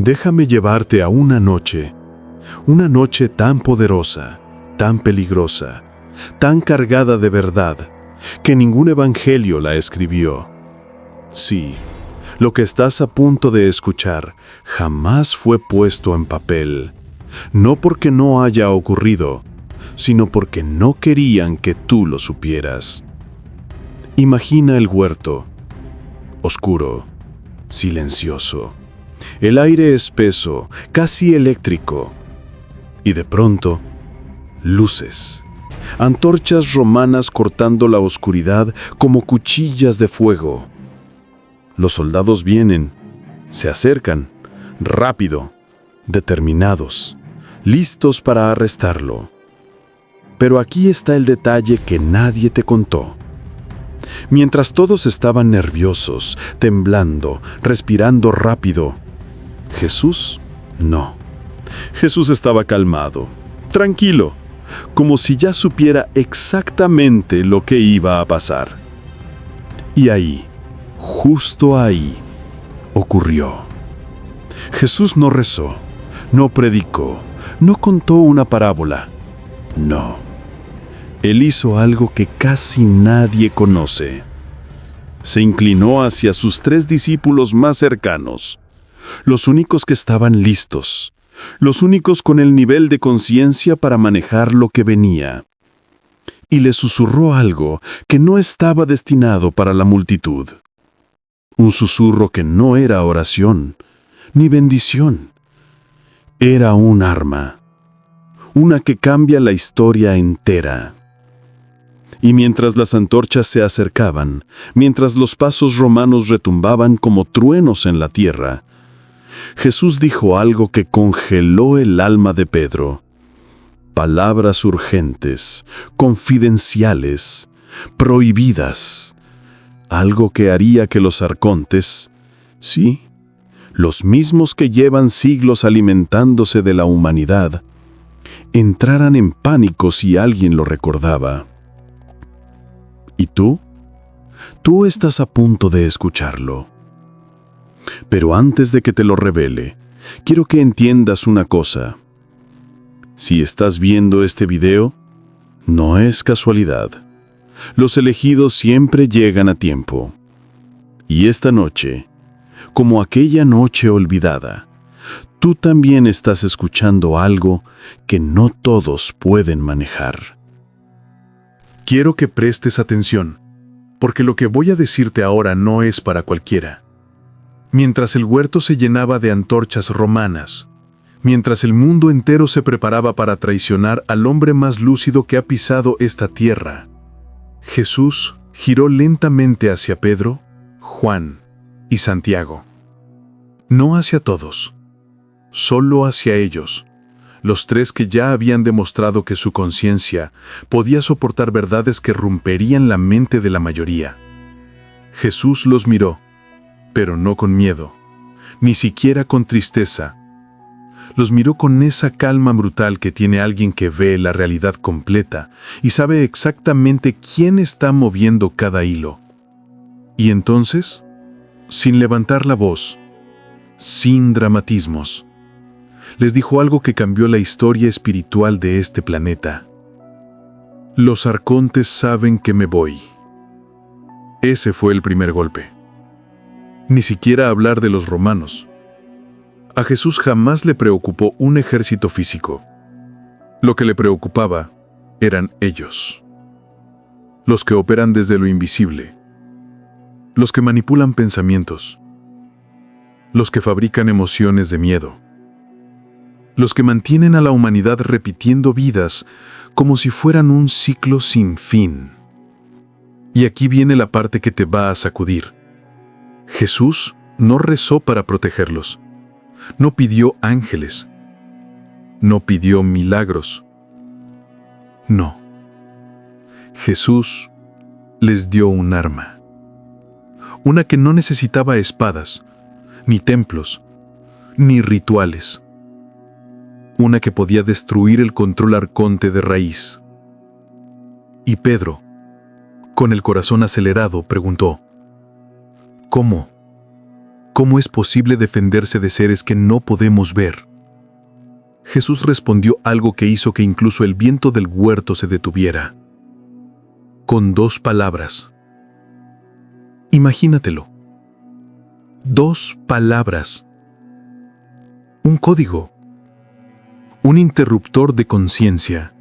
Déjame llevarte a una noche tan poderosa, tan peligrosa, tan cargada de verdad, que ningún evangelio la escribió. Sí, lo que estás a punto de escuchar jamás fue puesto en papel, no porque no haya ocurrido, sino porque no querían que tú lo supieras. Imagina el huerto, oscuro, silencioso, el aire espeso, casi eléctrico, y de pronto, luces, antorchas romanas cortando la oscuridad como cuchillas de fuego. Los soldados vienen, se acercan, rápido, determinados, listos para arrestarlo. Pero aquí está el detalle que nadie te contó. Mientras todos estaban nerviosos, temblando, respirando rápido, Jesús no. Jesús estaba calmado, tranquilo, como si ya supiera exactamente lo que iba a pasar. Y ahí, justo ahí, ocurrió. Jesús no rezó, no predicó, no contó una parábola. No. Él hizo algo que casi nadie conoce. Se inclinó hacia sus 3 discípulos más cercanos, los únicos que estaban listos, los únicos con el nivel de conciencia para manejar lo que venía. Y le susurró algo que no estaba destinado para la multitud. Un susurro que no era oración, ni bendición. Era un arma, una que cambia la historia entera. Y mientras las antorchas se acercaban, mientras los pasos romanos retumbaban como truenos en la tierra, Jesús dijo algo que congeló el alma de Pedro. Palabras urgentes, confidenciales, prohibidas. Algo que haría que los arcontes, sí, los mismos que llevan siglos alimentándose de la humanidad, entraran en pánico si alguien lo recordaba. ¿Y tú? Tú estás a punto de escucharlo. Pero antes de que te lo revele, quiero que entiendas una cosa. Si estás viendo este video, no es casualidad. Los elegidos siempre llegan a tiempo. Y esta noche, como aquella noche olvidada, tú también estás escuchando algo que no todos pueden manejar. Quiero que prestes atención, porque lo que voy a decirte ahora no es para cualquiera. Mientras el huerto se llenaba de antorchas romanas, mientras el mundo entero se preparaba para traicionar al hombre más lúcido que ha pisado esta tierra, Jesús giró lentamente hacia Pedro, Juan y Santiago. No hacia todos, solo hacia ellos, los 3 que ya habían demostrado que su conciencia podía soportar verdades que romperían la mente de la mayoría. Jesús los miró, pero no con miedo, ni siquiera con tristeza. Los miró con esa calma brutal que tiene alguien que ve la realidad completa y sabe exactamente quién está moviendo cada hilo. Y entonces, sin levantar la voz, sin dramatismos, les dijo algo que cambió la historia espiritual de este planeta. Los arcontes saben que me voy. Ese fue el primer golpe. Ni siquiera hablar de los romanos. A Jesús jamás le preocupó un ejército físico. Lo que le preocupaba eran ellos. Los que operan desde lo invisible. Los que manipulan pensamientos. Los que fabrican emociones de miedo. Los que mantienen a la humanidad repitiendo vidas como si fueran un ciclo sin fin. Y aquí viene la parte que te va a sacudir. Jesús no rezó para protegerlos. No pidió ángeles. No pidió milagros. No. Jesús les dio un arma. Una que no necesitaba espadas, ni templos, ni rituales. Una que podía destruir el control arconte de raíz. Y Pedro, con el corazón acelerado, preguntó: ¿Cómo? ¿Cómo es posible defenderse de seres que no podemos ver? Jesús respondió algo que hizo que incluso el viento del huerto se detuviera. Con 2 palabras. Imagínatelo. 2 palabras. Un código. Un interruptor de conciencia.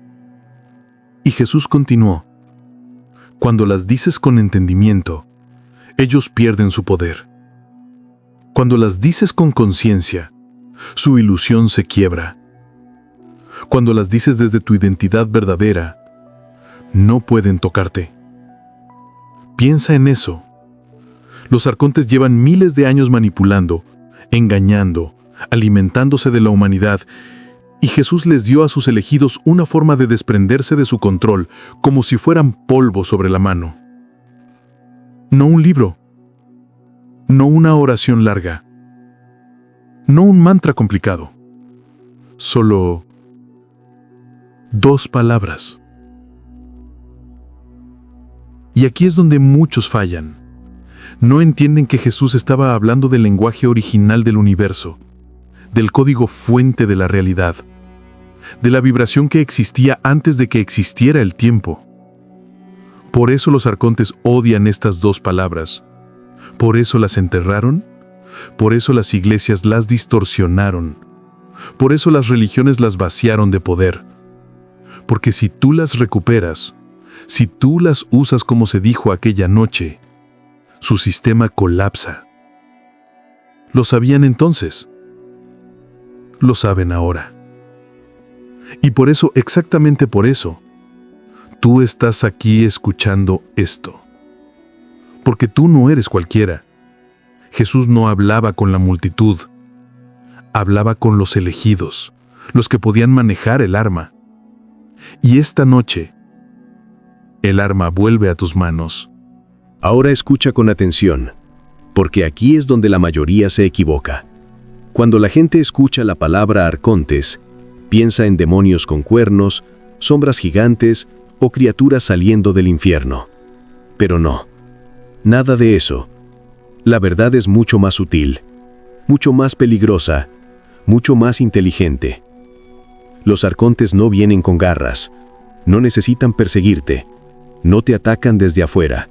Y Jesús continuó: cuando las dices con entendimiento, ellos pierden su poder. Cuando las dices con conciencia, su ilusión se quiebra. Cuando las dices desde tu identidad verdadera, no pueden tocarte. Piensa en eso. Los arcontes llevan miles de años manipulando, engañando, alimentándose de la humanidad, y Jesús les dio a sus elegidos una forma de desprenderse de su control, como si fueran polvo sobre la mano. No un libro, no una oración larga, no un mantra complicado, solo 2 palabras. Y aquí es donde muchos fallan. No entienden que Jesús estaba hablando del lenguaje original del universo, del código fuente de la realidad, de la vibración que existía antes de que existiera el tiempo. Por eso los arcontes odian estas 2 palabras. Por eso las enterraron. Por eso las iglesias las distorsionaron. Por eso las religiones las vaciaron de poder. Porque si tú las recuperas, si tú las usas como se dijo aquella noche, su sistema colapsa. ¿Lo sabían entonces? Lo saben ahora. Y por eso, exactamente por eso, tú estás aquí escuchando esto. Porque tú no eres cualquiera. Jesús no hablaba con la multitud. Hablaba con los elegidos, los que podían manejar el arma. Y esta noche, el arma vuelve a tus manos. Ahora escucha con atención, porque aquí es donde la mayoría se equivoca. Cuando la gente escucha la palabra arcontes, piensa en demonios con cuernos, sombras gigantes o criaturas saliendo del infierno. Pero no, nada de eso. La verdad es mucho más sutil, mucho más peligrosa, mucho más inteligente. Los arcontes no vienen con garras, no necesitan perseguirte, no te atacan desde afuera,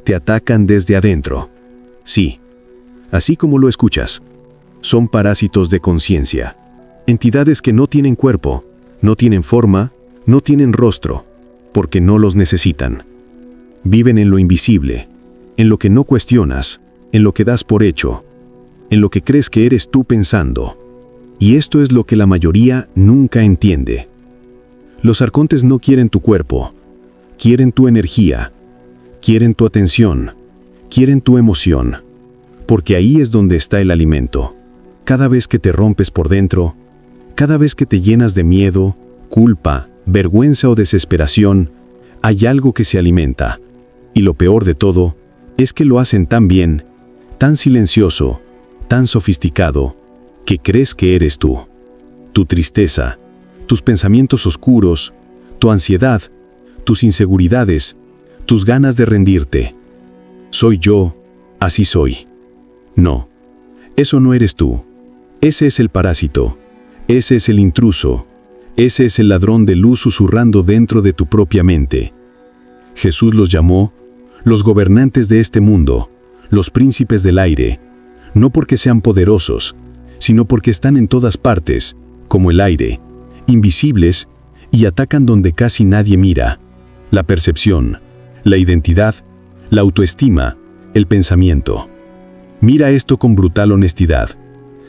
te atacan desde adentro. Sí, así como lo escuchas, son parásitos de conciencia. Entidades que no tienen cuerpo, no tienen forma, no tienen rostro, porque no los necesitan. Viven en lo invisible, en lo que no cuestionas, en lo que das por hecho, en lo que crees que eres tú pensando. Y esto es lo que la mayoría nunca entiende. Los arcontes no quieren tu cuerpo, quieren tu energía, quieren tu atención, quieren tu emoción, porque ahí es donde está el alimento. Cada vez que te rompes por dentro, cada vez que te llenas de miedo, culpa, vergüenza o desesperación, hay algo que se alimenta. Y lo peor de todo es que lo hacen tan bien, tan silencioso, tan sofisticado, que crees que eres tú. Tu tristeza, tus pensamientos oscuros, tu ansiedad, tus inseguridades, tus ganas de rendirte. Soy yo, así soy. No, eso no eres tú. Ese es el parásito. Ese es el intruso. Ese es el ladrón de luz susurrando dentro de tu propia mente. Jesús los llamó los gobernantes de este mundo, los príncipes del aire, no porque sean poderosos, sino porque están en todas partes, como el aire, invisibles, y atacan donde casi nadie mira: la percepción, la identidad, la autoestima, el pensamiento. Mira esto con brutal honestidad.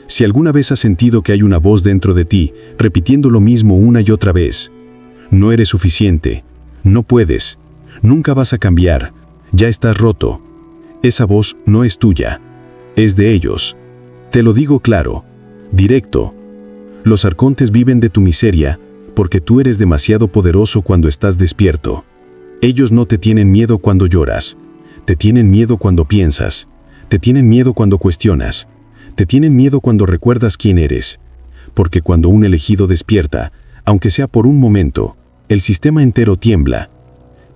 Si alguna vez has sentido que hay una voz dentro de ti, repitiendo lo mismo una y otra vez: no eres suficiente, no puedes, nunca vas a cambiar, ya estás roto. Esa voz no es tuya, es de ellos. Te lo digo claro, directo. Los arcontes viven de tu miseria, porque tú eres demasiado poderoso cuando estás despierto. Ellos no te tienen miedo cuando lloras, te tienen miedo cuando piensas, te tienen miedo cuando cuestionas, te tienen miedo cuando recuerdas quién eres. Porque cuando un elegido despierta, aunque sea por un momento, el sistema entero tiembla.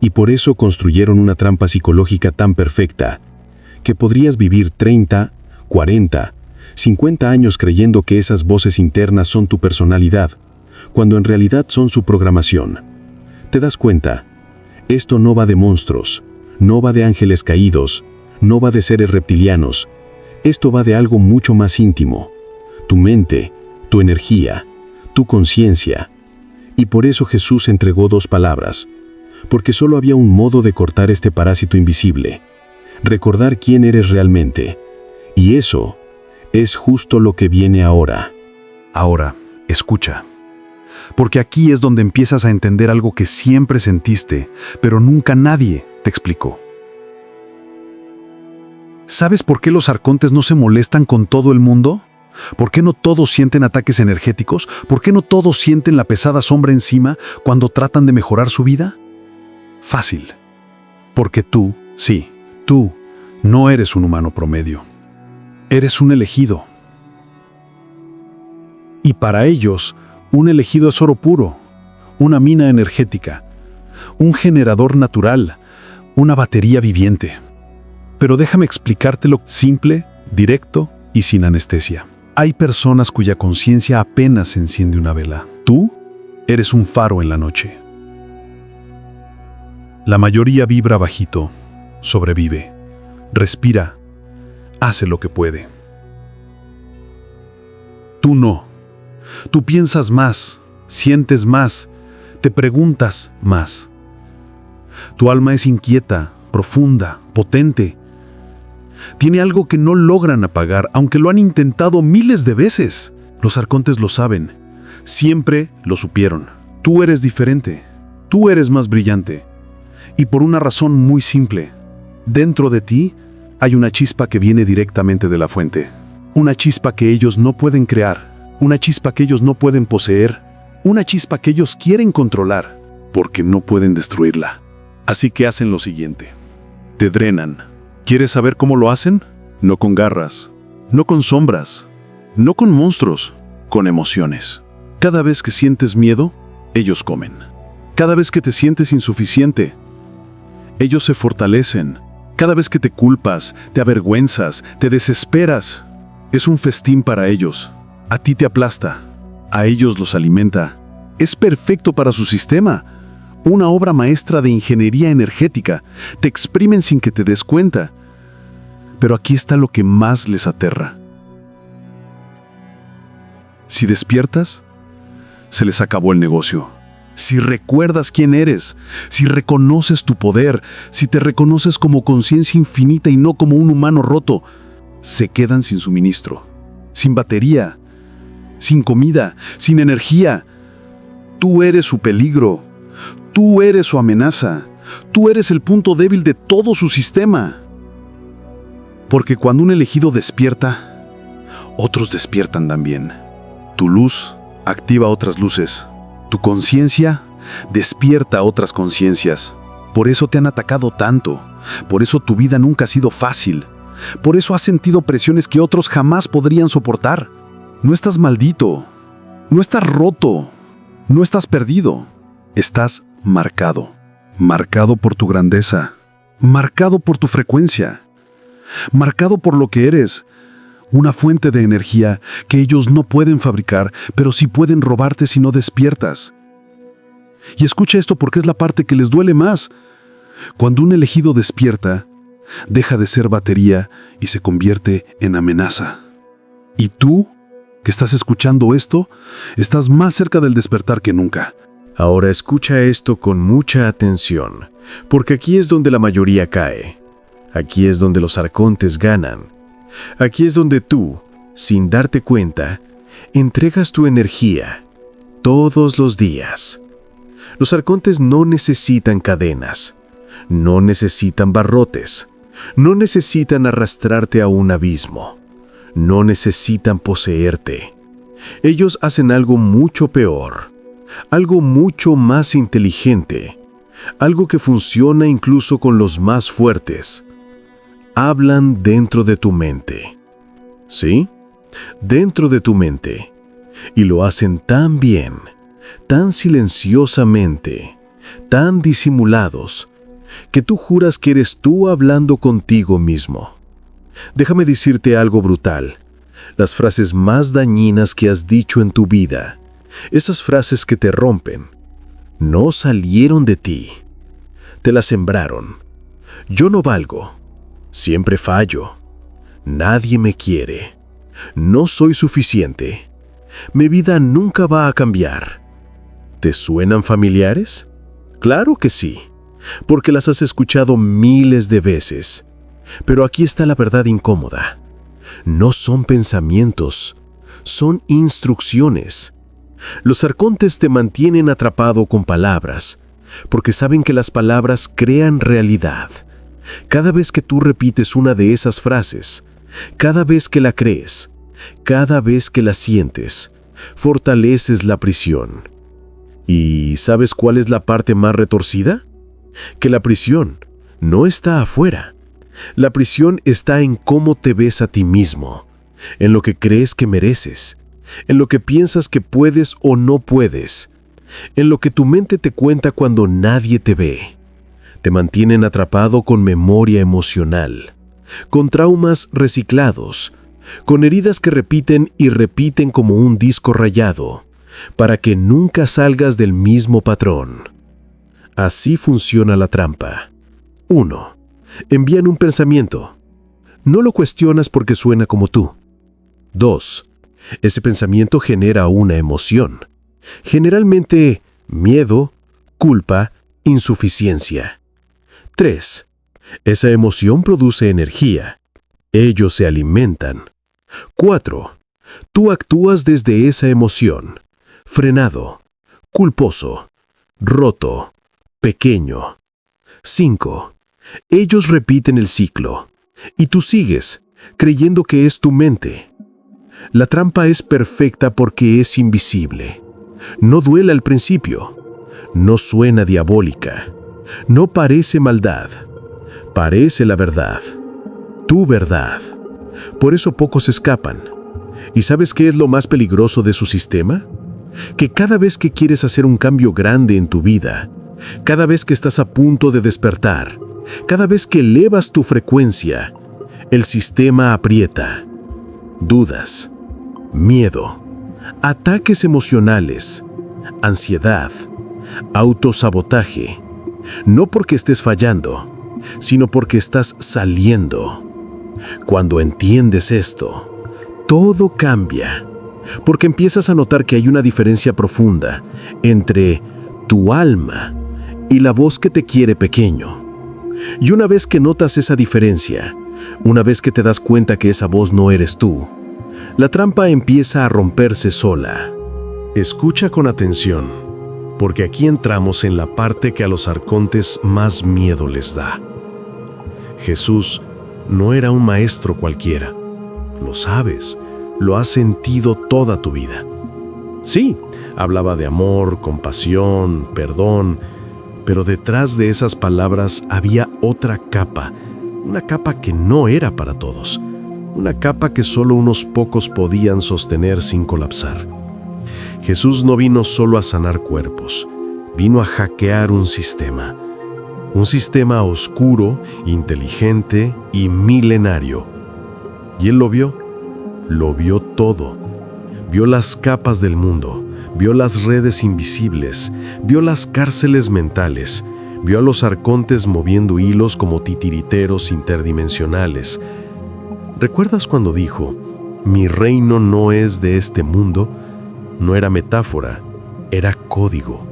Y por eso construyeron una trampa psicológica tan perfecta, que podrías vivir 30, 40, 50 años creyendo que esas voces internas son tu personalidad, cuando en realidad son su programación. ¿Te das cuenta? Esto no va de monstruos, no va de ángeles caídos, no va de seres reptilianos. Esto va de algo mucho más íntimo. Tu mente, tu energía, tu conciencia. Y por eso Jesús entregó 2 palabras, porque solo había un modo de cortar este parásito invisible: recordar quién eres realmente. Y eso es justo lo que viene ahora. Ahora, escucha. Porque aquí es donde empiezas a entender algo que siempre sentiste, pero nunca nadie te explicó. ¿Sabes por qué los arcontes no se molestan con todo el mundo? ¿Por qué no todos sienten ataques energéticos? ¿Por qué no todos sienten la pesada sombra encima cuando tratan de mejorar su vida? Fácil. Porque tú, sí, tú, no eres un humano promedio. Eres un elegido. Y para ellos, un elegido es oro puro, una mina energética, un generador natural, una batería viviente. Pero déjame explicártelo simple, directo y sin anestesia. Hay personas cuya conciencia apenas enciende una vela. Tú eres un faro en la noche. La mayoría vibra bajito, sobrevive, respira, hace lo que puede. Tú no. Tú piensas más, sientes más, te preguntas más. Tu alma es inquieta, profunda, potente. Tiene algo que no logran apagar, aunque lo han intentado miles de veces. Los arcontes lo saben. Siempre lo supieron. Tú eres diferente. Tú eres más brillante. Y por una razón muy simple. Dentro de ti hay una chispa que viene directamente de la fuente. Una chispa que ellos no pueden crear. Una chispa que ellos no pueden poseer. Una chispa que ellos quieren controlar, porque no pueden destruirla. Así que hacen lo siguiente. Te drenan. ¿Quieres saber cómo lo hacen? No con garras, no con sombras, no con monstruos, con emociones. Cada vez que sientes miedo, ellos comen. Cada vez que te sientes insuficiente, ellos se fortalecen. Cada vez que te culpas, te avergüenzas, te desesperas, es un festín para ellos. A ti te aplasta, a ellos los alimenta. Es perfecto para su sistema. Una obra maestra de ingeniería energética. Te exprimen sin que te des cuenta. Pero aquí está lo que más les aterra. Si despiertas, se les acabó el negocio. Si recuerdas quién eres, si reconoces tu poder, si te reconoces como conciencia infinita y no como un humano roto, se quedan sin suministro, sin batería, sin comida, sin energía. Tú eres su peligro. Tú eres su amenaza. Tú eres el punto débil de todo su sistema. Porque cuando un elegido despierta, otros despiertan también. Tu luz activa otras luces. Tu conciencia despierta otras conciencias. Por eso te han atacado tanto. Por eso tu vida nunca ha sido fácil. Por eso has sentido presiones que otros jamás podrían soportar. No estás maldito. No estás roto. No estás perdido. Estás marcado. Marcado por tu grandeza. Marcado por tu frecuencia. Marcado por lo que eres. Una fuente de energía que ellos no pueden fabricar, pero sí pueden robarte si no despiertas. Y escucha esto porque es la parte que les duele más. Cuando un elegido despierta, deja de ser batería y se convierte en amenaza. Y tú, que estás escuchando esto, estás más cerca del despertar que nunca. Ahora escucha esto con mucha atención, porque aquí es donde la mayoría cae. Aquí es donde los arcontes ganan. Aquí es donde tú, sin darte cuenta, entregas tu energía todos los días. Los arcontes no necesitan cadenas, no necesitan barrotes, no necesitan arrastrarte a un abismo, no necesitan poseerte. Ellos hacen algo mucho peor, algo mucho más inteligente, algo que funciona incluso con los más fuertes. Hablan dentro de tu mente. ¿Sí? Dentro de tu mente. Y lo hacen tan bien, tan silenciosamente, tan disimulados, que tú juras que eres tú hablando contigo mismo. Déjame decirte algo brutal. Las frases más dañinas que has dicho en tu vida, esas frases que te rompen, no salieron de ti. Te las sembraron. Yo no valgo. Siempre fallo. Nadie me quiere. No soy suficiente. Mi vida nunca va a cambiar. ¿Te suenan familiares? Claro que sí, porque las has escuchado miles de veces. Pero aquí está la verdad incómoda. No son pensamientos, son instrucciones. Los arcontes te mantienen atrapado con palabras, porque saben que las palabras crean realidad. Cada vez que tú repites una de esas frases, cada vez que la crees, cada vez que la sientes, fortaleces la prisión. ¿Y sabes cuál es la parte más retorcida? Que la prisión no está afuera. La prisión está en cómo te ves a ti mismo, en lo que crees que mereces, en lo que piensas que puedes o no puedes, en lo que tu mente te cuenta cuando nadie te ve. Te mantienen atrapado con memoria emocional, con traumas reciclados, con heridas que repiten y repiten como un disco rayado, para que nunca salgas del mismo patrón. Así funciona la trampa. 1. Envían un pensamiento. No lo cuestionas porque suena como tú. 2. Ese pensamiento genera una emoción. Generalmente, miedo, culpa, insuficiencia. 3. Esa emoción produce energía. Ellos se alimentan. 4. Tú actúas desde esa emoción. Frenado, culposo, roto, pequeño. 5. Ellos repiten el ciclo, y tú sigues, creyendo que es tu mente. La trampa es perfecta porque es invisible. No duele al principio, no suena diabólica, no parece maldad, parece la verdad, tu verdad. Por eso pocos escapan. ¿Y sabes qué es lo más peligroso de su sistema? Que cada vez que quieres hacer un cambio grande en tu vida, cada vez que estás a punto de despertar, cada vez que elevas tu frecuencia, el sistema aprieta. Dudas, miedo, ataques emocionales, ansiedad, autosabotaje. No porque estés fallando, sino porque estás saliendo. Cuando entiendes esto, todo cambia. Porque empiezas a notar que hay una diferencia profunda entre tu alma y la voz que te quiere pequeño. Y una vez que notas esa diferencia, una vez que te das cuenta que esa voz no eres tú, la trampa empieza a romperse sola. Escucha con atención, porque aquí entramos en la parte que a los arcontes más miedo les da. Jesús no era un maestro cualquiera. Lo sabes. Lo has sentido toda tu vida. Sí, hablaba de amor, compasión, perdón, pero detrás de esas palabras había otra capa, una capa que no era para todos, una capa que solo unos pocos podían sostener sin colapsar. Jesús no vino solo a sanar cuerpos, vino a hackear un sistema oscuro, inteligente y milenario. Y él lo vio todo. Vio las capas del mundo, vio las redes invisibles, vio las cárceles mentales, vio a los arcontes moviendo hilos como titiriteros interdimensionales. ¿Recuerdas cuando dijo, mi reino no es de este mundo? No era metáfora, era código.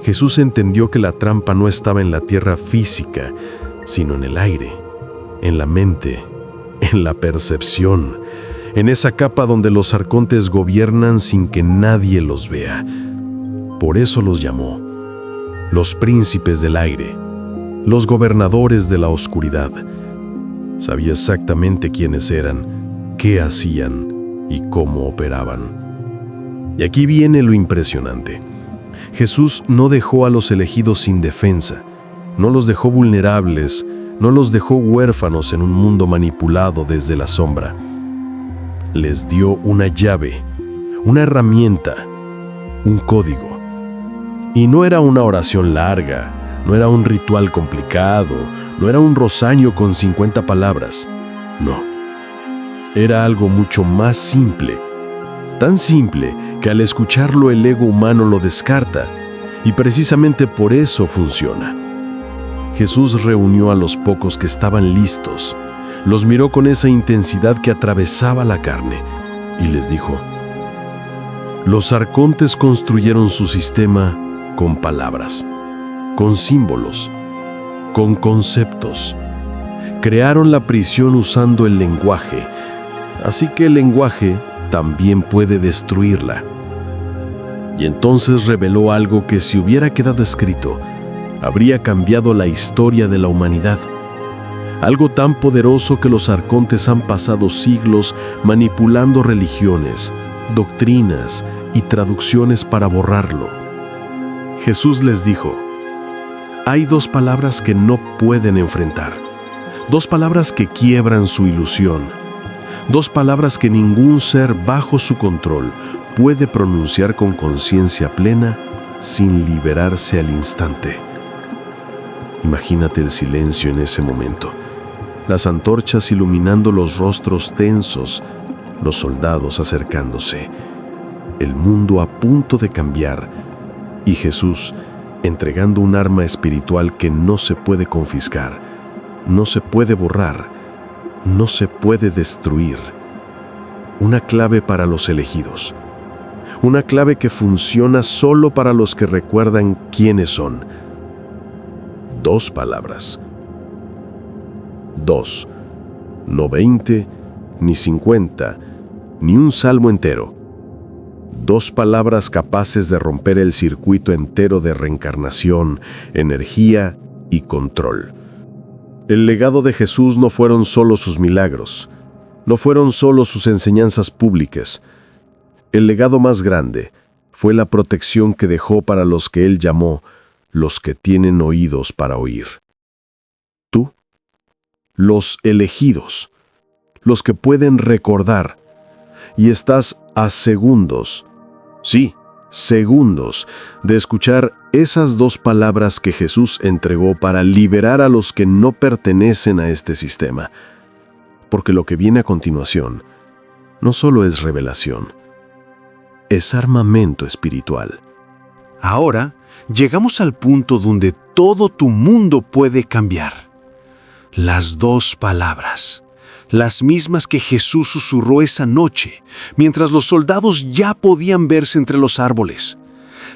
Jesús entendió que la trampa no estaba en la tierra física, sino en el aire, en la mente, en la percepción, en esa capa donde los arcontes gobiernan sin que nadie los vea. Por eso los llamó los príncipes del aire, los gobernadores de la oscuridad. Sabía exactamente quiénes eran, qué hacían y cómo operaban. Y aquí viene lo impresionante. Jesús no dejó a los elegidos sin defensa, no los dejó vulnerables, no los dejó huérfanos en un mundo manipulado desde la sombra. Les dio una llave, una herramienta, un código. Y no era una oración larga, no era un ritual complicado, no era un rosario con 50 palabras. No. Era algo mucho más simple. Tan simple que al escucharlo el ego humano lo descarta. Y precisamente por eso funciona. Jesús reunió a los pocos que estaban listos. Los miró con esa intensidad que atravesaba la carne. Y les dijo: los arcontes construyeron su sistema con palabras, con símbolos, con conceptos. Crearon la prisión usando el lenguaje, así que el lenguaje también puede destruirla. Y entonces reveló algo que, si hubiera quedado escrito, habría cambiado la historia de la humanidad. Algo tan poderoso que los arcontes han pasado siglos manipulando religiones, doctrinas y traducciones para borrarlo. Jesús les dijo: hay dos palabras que no pueden enfrentar, dos palabras que quiebran su ilusión, dos palabras que ningún ser bajo su control puede pronunciar con conciencia plena sin liberarse al instante. Imagínate el silencio en ese momento, las antorchas iluminando los rostros tensos, los soldados acercándose, el mundo a punto de cambiar y Jesús entregando un arma espiritual que no se puede confiscar, no se puede borrar, no se puede destruir. Una clave para los elegidos. Una clave que funciona solo para los que recuerdan quiénes son. Dos palabras. Dos. No 20, ni 50, ni un salmo entero. Dos palabras capaces de romper el circuito entero de reencarnación, energía y control. El legado de Jesús no fueron solo sus milagros, no fueron solo sus enseñanzas públicas. El legado más grande fue la protección que dejó para los que él llamó los que tienen oídos para oír. Tú, los elegidos, los que pueden recordar, y estás a segundos, sí, segundos, de escuchar esas dos palabras que Jesús entregó para liberar a los que no pertenecen a este sistema. Porque lo que viene a continuación no solo es revelación, es armamento espiritual. Ahora llegamos al punto donde todo tu mundo puede cambiar. Las dos palabras, las mismas que Jesús susurró esa noche, mientras los soldados ya podían verse entre los árboles.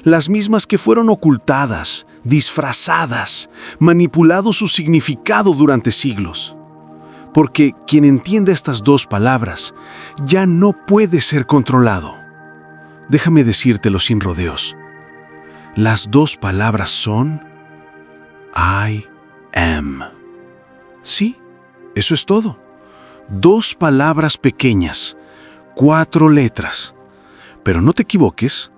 Las mismas que fueron ocultadas, disfrazadas, manipulado su significado durante siglos. Porque quien entienda estas dos palabras ya no puede ser controlado. Déjame decírtelo sin rodeos. Las dos palabras son I am. Sí, eso es todo. Dos palabras pequeñas, 4 letras. Pero no te equivoques,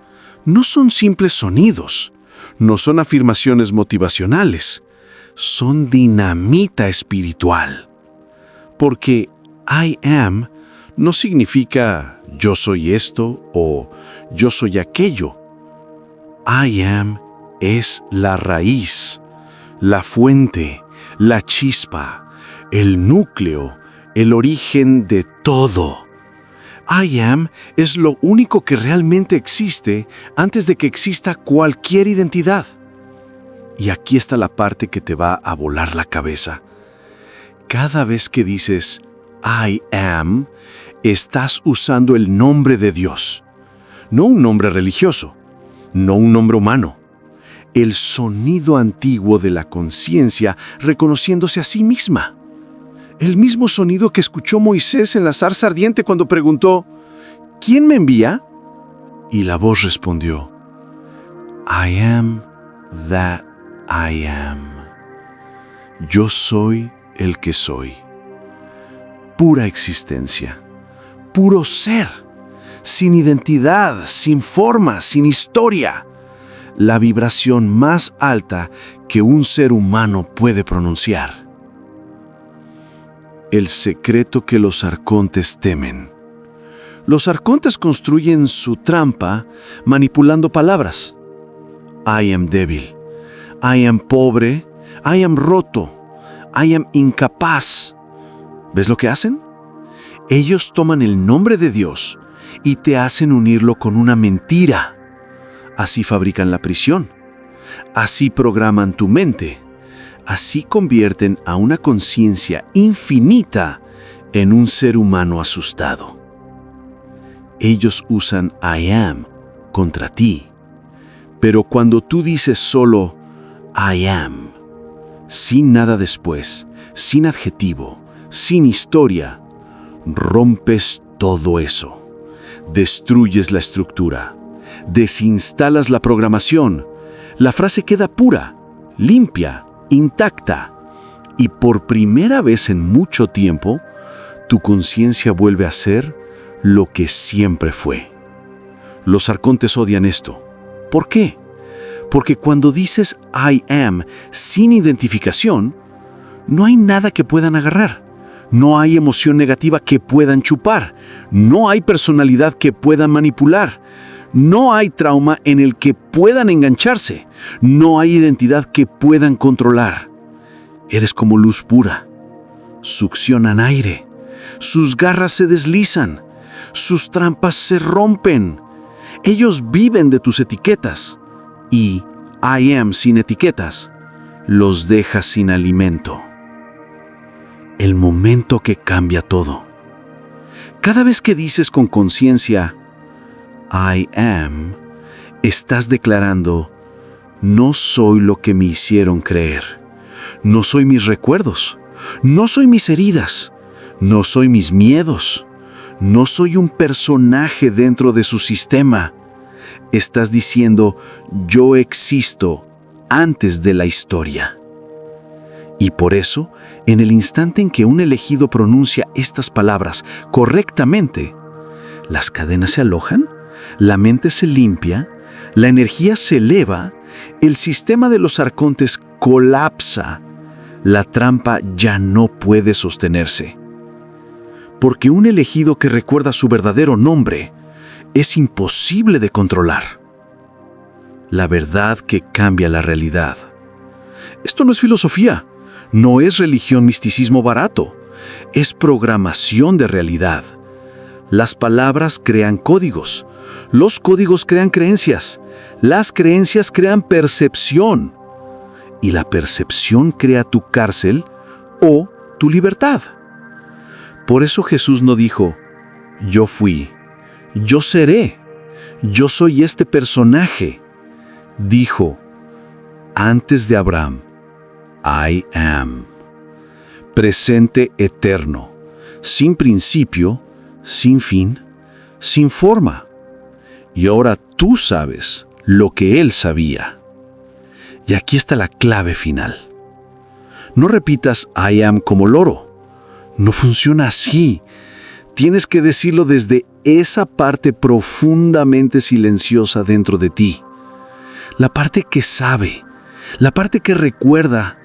no son simples sonidos, no son afirmaciones motivacionales, son dinamita espiritual. Porque I am no significa yo soy esto o yo soy aquello. I am es la raíz, la fuente, la chispa, el núcleo, el origen de todo. I am es lo único que realmente existe antes de que exista cualquier identidad. Y aquí está la parte que te va a volar la cabeza. Cada vez que dices I am, estás usando el nombre de Dios. No un nombre religioso, no un nombre humano. El sonido antiguo de la conciencia reconociéndose a sí misma. El mismo sonido que escuchó Moisés en la zarza ardiente cuando preguntó, ¿quién me envía? Y la voz respondió, I am that I am. Yo soy el que soy. Pura existencia, puro ser, sin identidad, sin forma, sin historia. La vibración más alta que un ser humano puede pronunciar. El secreto que los arcontes temen. Los arcontes construyen su trampa manipulando palabras. I am débil, I am pobre, I am roto, I am incapaz, ¿Ves lo que hacen? Ellos toman el nombre de Dios y te hacen unirlo con una mentira. Así fabrican la prisión. Así programan tu mente. Así convierten a una conciencia infinita en un ser humano asustado. Ellos usan I am contra ti. Pero cuando tú dices solo I am, sin nada después, sin adjetivo, sin historia, rompes todo eso. Destruyes la estructura. Desinstalas la programación. La frase queda pura, limpia, intacta. Y por primera vez en mucho tiempo, tu conciencia vuelve a ser lo que siempre fue. Los arcontes odian esto. ¿Por qué? Porque cuando dices I am sin identificación, no hay nada que puedan agarrar. No hay emoción negativa que puedan chupar. No hay personalidad que puedan manipular. No hay trauma en el que puedan engancharse. No hay identidad que puedan controlar. Eres como luz pura. Succionan aire. Sus garras se deslizan. Sus trampas se rompen. Ellos viven de tus etiquetas. Y I am sin etiquetas los deja sin alimento. El momento que cambia todo. Cada vez que dices con conciencia I am, estás declarando: no soy lo que me hicieron creer. No soy mis recuerdos. No soy mis heridas. No soy mis miedos. No soy un personaje dentro de su sistema. Estás diciendo: yo existo antes de la historia. Y por eso, en el instante en que un elegido pronuncia estas palabras correctamente, las cadenas se alojan, la mente se limpia, la energía se eleva, el sistema de los arcontes colapsa, la trampa ya no puede sostenerse. Porque un elegido que recuerda su verdadero nombre es imposible de controlar. La verdad que cambia la realidad. Esto no es filosofía, no es religión, misticismo barato, es programación de realidad. Las palabras crean códigos, los códigos crean creencias, las creencias crean percepción, y la percepción crea tu cárcel o tu libertad. Por eso Jesús no dijo: yo fui, yo seré, yo soy este personaje. Dijo: antes de Abraham, I am. Presente eterno, sin principio, sin fin, sin forma. Y ahora tú sabes lo que él sabía. Y aquí está la clave final. No repitas I am como loro. No funciona así. Tienes que decirlo desde esa parte profundamente silenciosa dentro de ti. La parte que sabe, la parte que recuerda,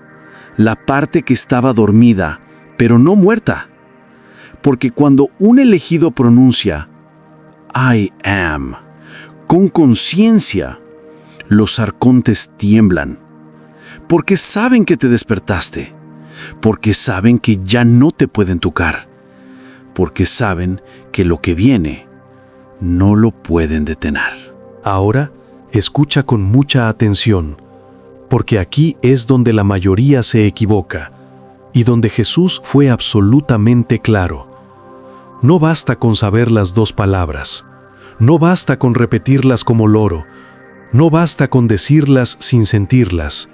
la parte que estaba dormida, pero no muerta. Porque cuando un elegido pronuncia I am con conciencia, los arcontes tiemblan. Porque saben que te despertaste. Porque saben que ya no te pueden tocar. Porque saben que lo que viene no lo pueden detener. Ahora, escucha con mucha atención, porque aquí es donde la mayoría se equivoca y donde Jesús fue absolutamente claro. No basta con saber las dos palabras, no basta con repetirlas como loro, no basta con decirlas sin sentirlas.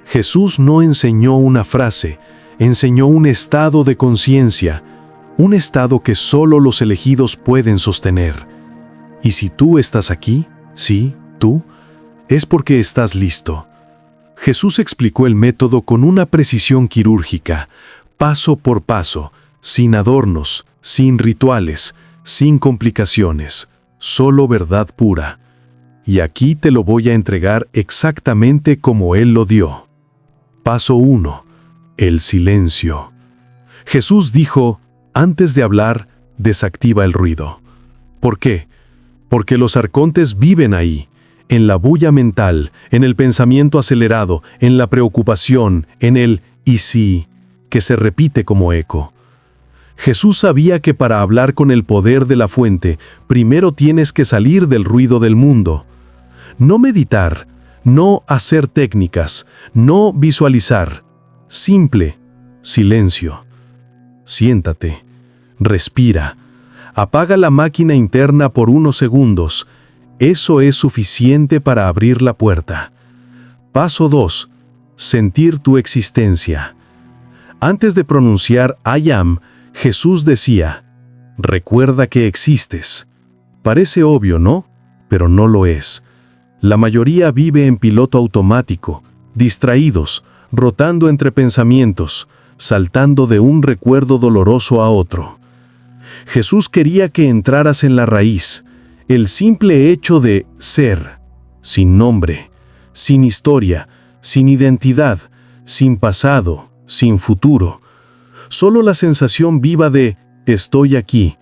Jesús no enseñó una frase, enseñó un estado de conciencia, un estado que solo los elegidos pueden sostener. Y si tú estás aquí, sí, tú, es porque estás listo. Jesús explicó el método con una precisión quirúrgica, paso por paso, sin adornos, sin rituales, sin complicaciones, solo verdad pura. Y aquí te lo voy a entregar exactamente como Él lo dio. Paso 1. El silencio. Jesús dijo: antes de hablar, desactiva el ruido. ¿Por qué? Porque los arcontes viven ahí, en la bulla mental, en el pensamiento acelerado, en la preocupación, en el «y sí», que se repite como eco. Jesús sabía que para hablar con el poder de la fuente, primero tienes que salir del ruido del mundo. No meditar, no hacer técnicas, no visualizar. Simple, silencio. Siéntate, respira, apaga la máquina interna por unos segundos. Eso es suficiente para abrir la puerta. Paso 2. Sentir tu existencia. Antes de pronunciar I am, Jesús decía, recuerda que existes. Parece obvio, ¿no? Pero no lo es. La mayoría vive en piloto automático, distraídos, rotando entre pensamientos, saltando de un recuerdo doloroso a otro. Jesús quería que entraras en la raíz, el simple hecho de ser, sin nombre, sin historia, sin identidad, sin pasado, sin futuro. Solo la sensación viva de estoy aquí,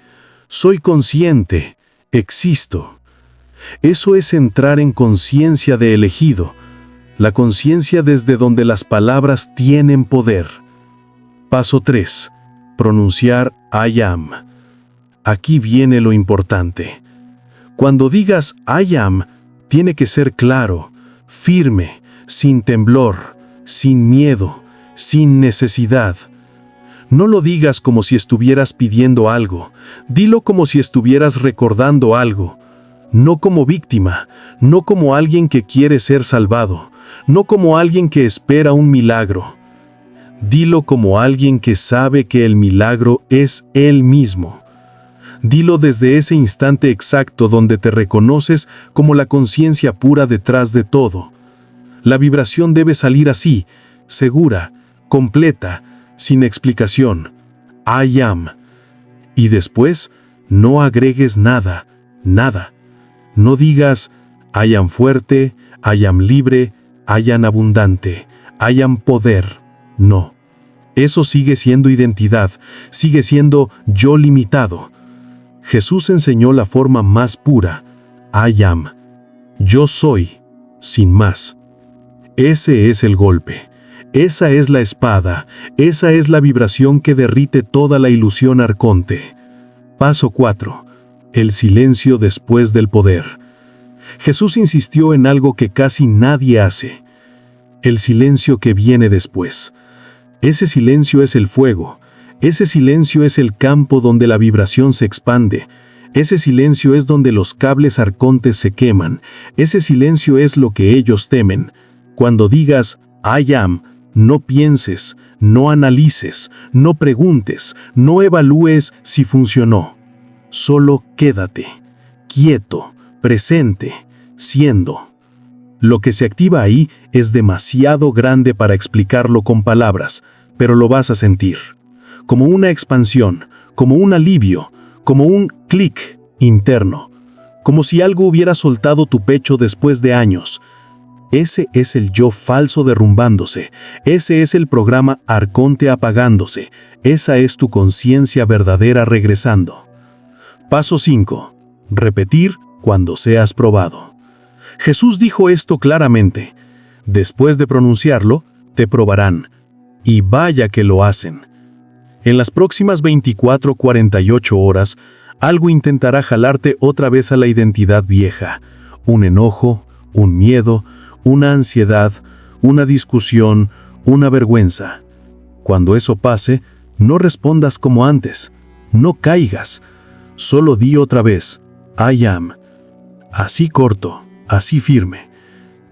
soy consciente, existo. Eso es entrar en conciencia de elegido, la conciencia desde donde las palabras tienen poder. Paso 3. Pronunciar I am. Aquí viene lo importante. Cuando digas I am, tiene que ser claro, firme, sin temblor, sin miedo, sin necesidad. No lo digas como si estuvieras pidiendo algo, dilo como si estuvieras recordando algo. No como víctima, no como alguien que quiere ser salvado, no como alguien que espera un milagro. Dilo como alguien que sabe que el milagro es Él mismo. Dilo desde ese instante exacto donde te reconoces como la conciencia pura detrás de todo. La vibración debe salir así, segura, completa, sin explicación. I am. Y después, no agregues nada, nada. No digas, I am fuerte, I am libre, I am abundante, I am poder. No. Eso sigue siendo identidad, sigue siendo yo limitado. Jesús enseñó la forma más pura, I am. Yo soy, sin más. Ese es el golpe. Esa es la espada, esa es la vibración que derrite toda la ilusión arconte. Paso 4. El silencio después del poder. Jesús insistió en algo que casi nadie hace. El silencio que viene después. Ese silencio es el fuego. Ese silencio es el campo donde la vibración se expande. Ese silencio es donde los cables arcontes se queman. Ese silencio es lo que ellos temen. Cuando digas I am, no pienses, no analices, no preguntes, no evalúes si funcionó. Solo quédate, quieto, presente, siendo. Lo que se activa ahí es demasiado grande para explicarlo con palabras, pero lo vas a sentir. Como una expansión, como un alivio, como un clic interno, como si algo hubiera soltado tu pecho después de años. Ese es el yo falso derrumbándose, ese es el programa arconte apagándose, esa es tu conciencia verdadera regresando. Paso 5. Repetir cuando seas probado. Jesús dijo esto claramente. Después de pronunciarlo, te probarán. Y vaya que lo hacen. En las próximas 24-48 horas, algo intentará jalarte otra vez a la identidad vieja. Un enojo, un miedo, una ansiedad, una discusión, una vergüenza. Cuando eso pase, no respondas como antes. No caigas. Solo di otra vez, I am. Así corto, así firme.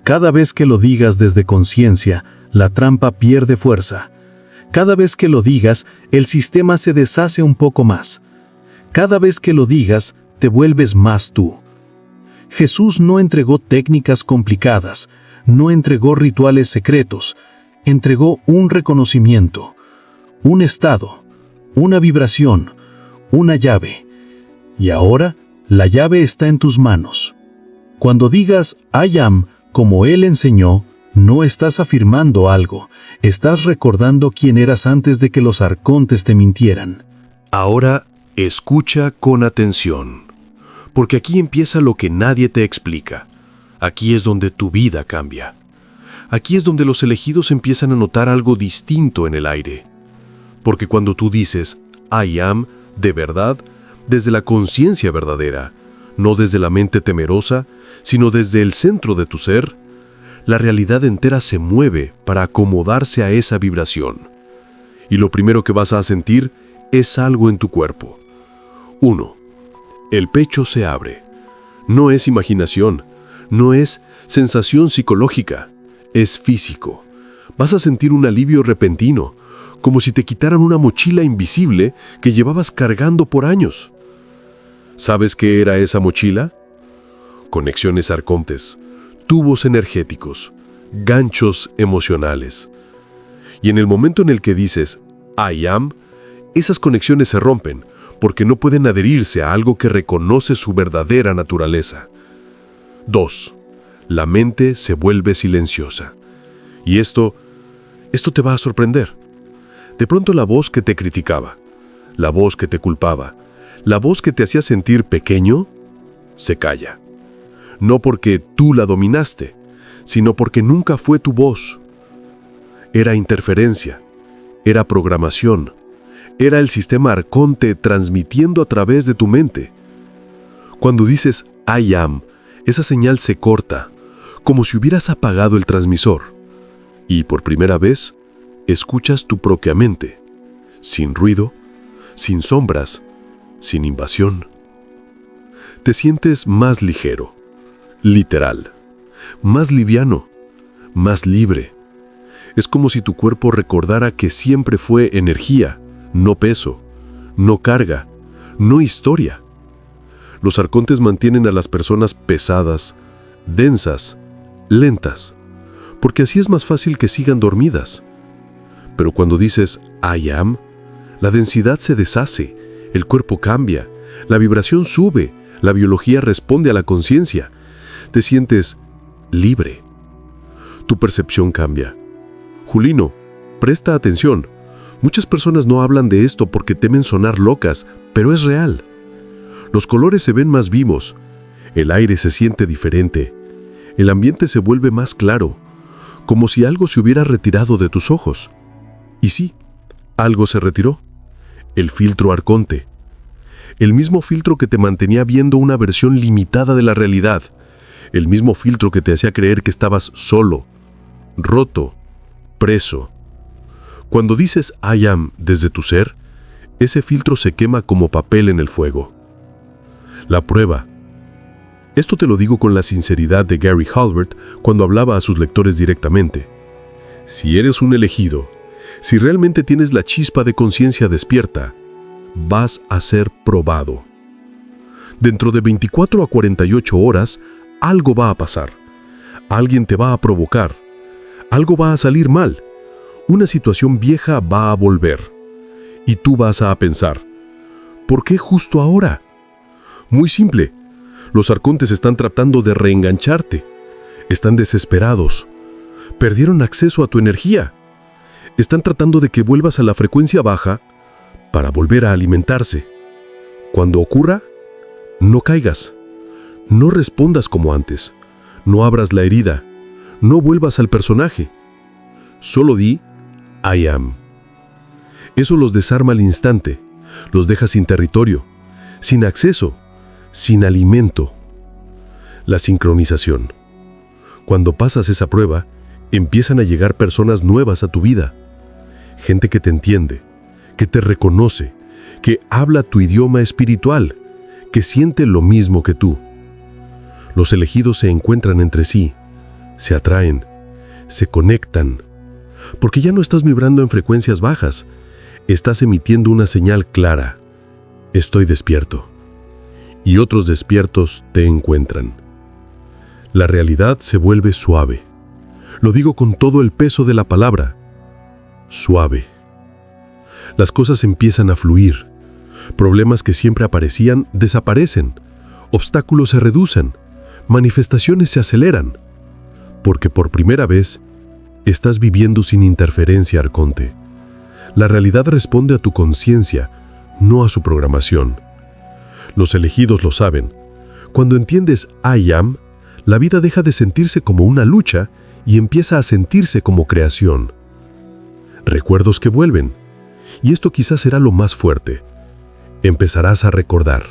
Cada vez que lo digas desde conciencia, la trampa pierde fuerza. Cada vez que lo digas, el sistema se deshace un poco más. Cada vez que lo digas, te vuelves más tú. Jesús no entregó técnicas complicadas, no entregó rituales secretos, entregó un reconocimiento, un estado, una vibración, una llave. Y ahora, la llave está en tus manos. Cuando digas I am, como Él enseñó, no estás afirmando algo, estás recordando quién eras antes de que los arcontes te mintieran. Ahora, escucha con atención, porque aquí empieza lo que nadie te explica. Aquí es donde tu vida cambia. Aquí es donde los elegidos empiezan a notar algo distinto en el aire. Porque cuando tú dices I am de verdad desde la conciencia verdadera, no desde la mente temerosa, sino desde el centro de tu ser, la realidad entera se mueve para acomodarse a esa vibración. Y lo primero que vas a sentir es algo en tu cuerpo. 1. El pecho se abre. No es imaginación, no es sensación psicológica, es físico. Vas a sentir un alivio repentino, como si te quitaran una mochila invisible que llevabas cargando por años. ¿Sabes qué era esa mochila? Conexiones arcontes, tubos energéticos, ganchos emocionales. Y en el momento en el que dices I am, esas conexiones se rompen porque no pueden adherirse a algo que reconoce su verdadera naturaleza. 2. La mente se vuelve silenciosa. Y esto te va a sorprender. De pronto la voz que te criticaba, la voz que te culpaba, la voz que te hacía sentir pequeño, se calla. No porque tú la dominaste, sino porque nunca fue tu voz. Era interferencia, era programación, era el sistema arconte transmitiendo a través de tu mente. Cuando dices I am, esa señal se corta, como si hubieras apagado el transmisor. Y por primera vez, escuchas tu propia mente, sin ruido, sin sombras, sin invasión. Te sientes más ligero, literal, más liviano, más libre. Es como si tu cuerpo recordara que siempre fue energía, no peso, no carga, no historia. Los arcontes mantienen a las personas pesadas, densas, lentas, porque así es más fácil que sigan dormidas. Pero cuando dices I am, la densidad se deshace, el cuerpo cambia, la vibración sube, la biología responde a la conciencia. Te sientes libre. Tu percepción cambia. Julino, presta atención. Muchas personas no hablan de esto porque temen sonar locas, pero es real. Los colores se ven más vivos, el aire se siente diferente, el ambiente se vuelve más claro, como si algo se hubiera retirado de tus ojos. Y sí, algo se retiró. El filtro arconte. El mismo filtro que te mantenía viendo una versión limitada de la realidad. El mismo filtro que te hacía creer que estabas solo, roto, preso. Cuando dices I am desde tu ser, ese filtro se quema como papel en el fuego. La prueba. Esto te lo digo con la sinceridad de Gary Halbert cuando hablaba a sus lectores directamente. Si eres un elegido, si realmente tienes la chispa de conciencia despierta, vas a ser probado. Dentro de 24 a 48 horas, algo va a pasar. Alguien te va a provocar. Algo va a salir mal. Una situación vieja va a volver. Y tú vas a pensar, ¿por qué justo ahora? Muy simple. Los arcontes están tratando de reengancharte. Están desesperados. Perdieron acceso a tu energía. Están tratando de que vuelvas a la frecuencia baja para volver a alimentarse. Cuando ocurra, no caigas. No respondas como antes. No abras la herida. No vuelvas al personaje. Solo di I am. Eso los desarma al instante. Los deja sin territorio, sin acceso, sin alimento. La sincronización. Cuando pasas esa prueba, empiezan a llegar personas nuevas a tu vida. Gente que te entiende, que te reconoce, que habla tu idioma espiritual, que siente lo mismo que tú. Los elegidos se encuentran entre sí, se atraen, se conectan, porque ya no estás vibrando en frecuencias bajas, estás emitiendo una señal clara. Estoy despierto. Y otros despiertos te encuentran. La realidad se vuelve suave. Lo digo con todo el peso de la palabra. Suave. Las cosas empiezan a fluir. Problemas que siempre aparecían desaparecen. Obstáculos se reducen. Manifestaciones se aceleran. Porque por primera vez estás viviendo sin interferencia arconte. La realidad responde a tu conciencia, no a su programación. Los elegidos lo saben. Cuando entiendes I am, la vida deja de sentirse como una lucha y empieza a sentirse como creación. Recuerdos que vuelven. Y esto quizás será lo más fuerte. Empezarás a recordar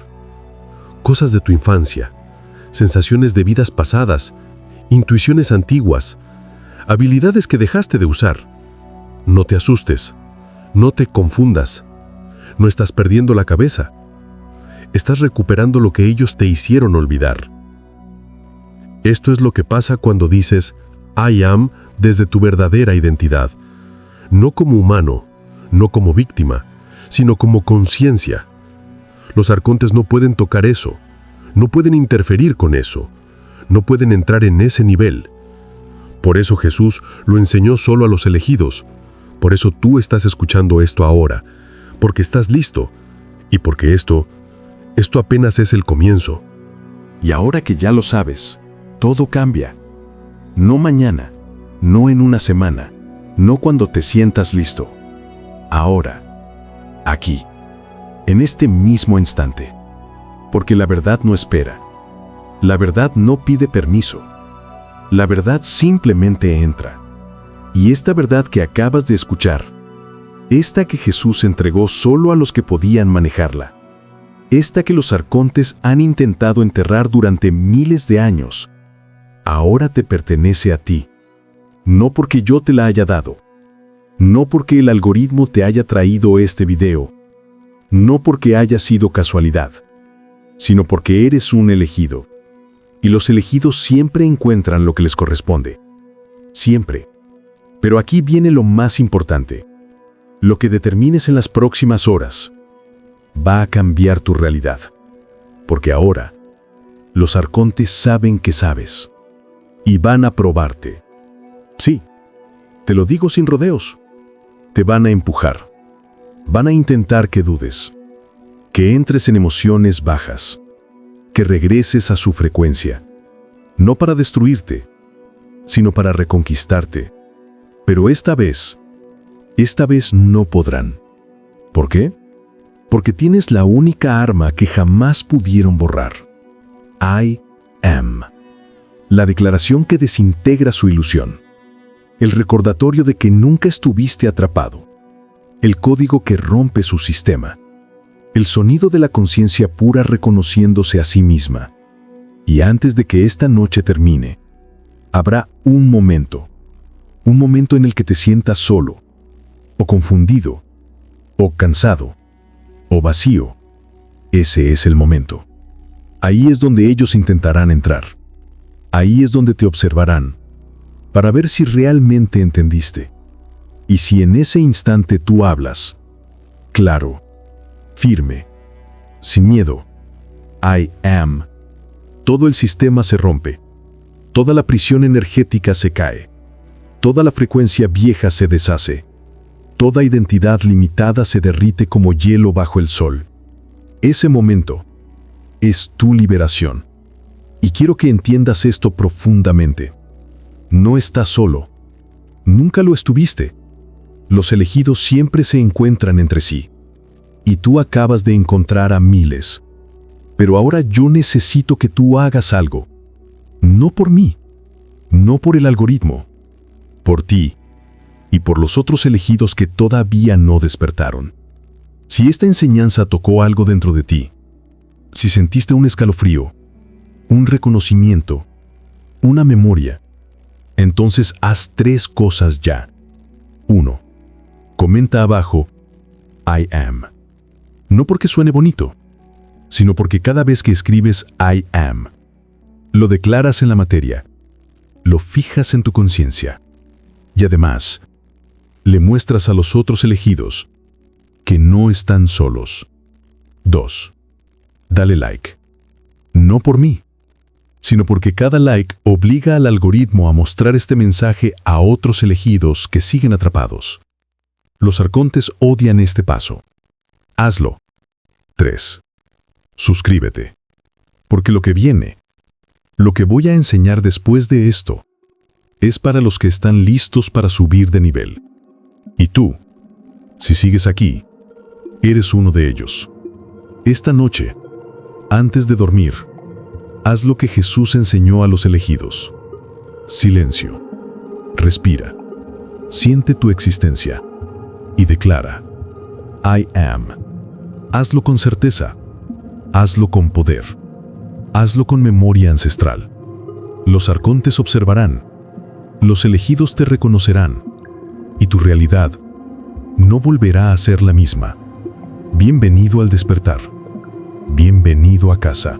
cosas de tu infancia, sensaciones de vidas pasadas, intuiciones antiguas, habilidades que dejaste de usar. No te asustes, no te confundas, no estás perdiendo la cabeza. Estás recuperando lo que ellos te hicieron olvidar. Esto es lo que pasa cuando dices I am desde tu verdadera identidad, no como humano, no como víctima, sino como conciencia. Los arcontes no pueden tocar eso, no pueden interferir con eso, no pueden entrar en ese nivel. Por eso Jesús lo enseñó solo a los elegidos. Por eso tú estás escuchando esto ahora, porque estás listo, y porque esto apenas es el comienzo. Y ahora que ya lo sabes, todo cambia. No mañana, no en una semana, no cuando te sientas listo. Ahora, aquí, en este mismo instante. Porque la verdad no espera. La verdad no pide permiso. La verdad simplemente entra. Y esta verdad que acabas de escuchar, esta que Jesús entregó solo a los que podían manejarla, esta que los arcontes han intentado enterrar durante miles de años, ahora te pertenece a ti. No porque yo te la haya dado, no porque el algoritmo te haya traído este video, no porque haya sido casualidad, sino porque eres un elegido. Y los elegidos siempre encuentran lo que les corresponde. Siempre. Pero aquí viene lo más importante. Lo que determines en las próximas horas va a cambiar tu realidad. Porque ahora, los arcontes saben que sabes. Y van a probarte. Sí, te lo digo sin rodeos. Te van a empujar. Van a intentar que dudes. Que entres en emociones bajas. Que regreses a su frecuencia. No para destruirte, sino para reconquistarte. Pero esta vez no podrán. ¿Por qué? Porque tienes la única arma que jamás pudieron borrar. I am. La declaración que desintegra su ilusión. El recordatorio de que nunca estuviste atrapado. El código que rompe su sistema. El sonido de la conciencia pura reconociéndose a sí misma. Y antes de que esta noche termine, habrá un momento en el que te sientas solo, o confundido, o cansado, o vacío. Ese es el momento. Ahí es donde ellos intentarán entrar. Ahí es donde te observarán, para ver si realmente entendiste. Y si en ese instante tú hablas, claro, firme, sin miedo, I am, todo el sistema se rompe, toda la prisión energética se cae, toda la frecuencia vieja se deshace, toda identidad limitada se derrite como hielo bajo el sol. Ese momento es tu liberación. Y quiero que entiendas esto profundamente. No estás solo. Nunca lo estuviste. Los elegidos siempre se encuentran entre sí. Y tú acabas de encontrar a miles. Pero ahora yo necesito que tú hagas algo. No por mí, no por el algoritmo, por ti y por los otros elegidos que todavía no despertaron. Si esta enseñanza tocó algo dentro de ti, si sentiste un escalofrío, un reconocimiento, una memoria, entonces haz 3 cosas ya. 1. Comenta abajo, I am. No porque suene bonito, sino porque cada vez que escribes I am, lo declaras en la materia, lo fijas en tu conciencia y además le muestras a los otros elegidos que no están solos. 2. Dale like. No por mí, sino porque cada like obliga al algoritmo a mostrar este mensaje a otros elegidos que siguen atrapados. Los arcontes odian este paso. Hazlo. 3. Suscríbete. Porque lo que viene, lo que voy a enseñar después de esto, es para los que están listos para subir de nivel. Y tú, si sigues aquí, eres uno de ellos. Esta noche, antes de dormir, haz lo que Jesús enseñó a los elegidos. Silencio. Respira. Siente tu existencia. Y declara, I am. Hazlo con certeza. Hazlo con poder. Hazlo con memoria ancestral. Los arcontes observarán. Los elegidos te reconocerán. Y tu realidad no volverá a ser la misma. Bienvenido al despertar. Bienvenido a casa.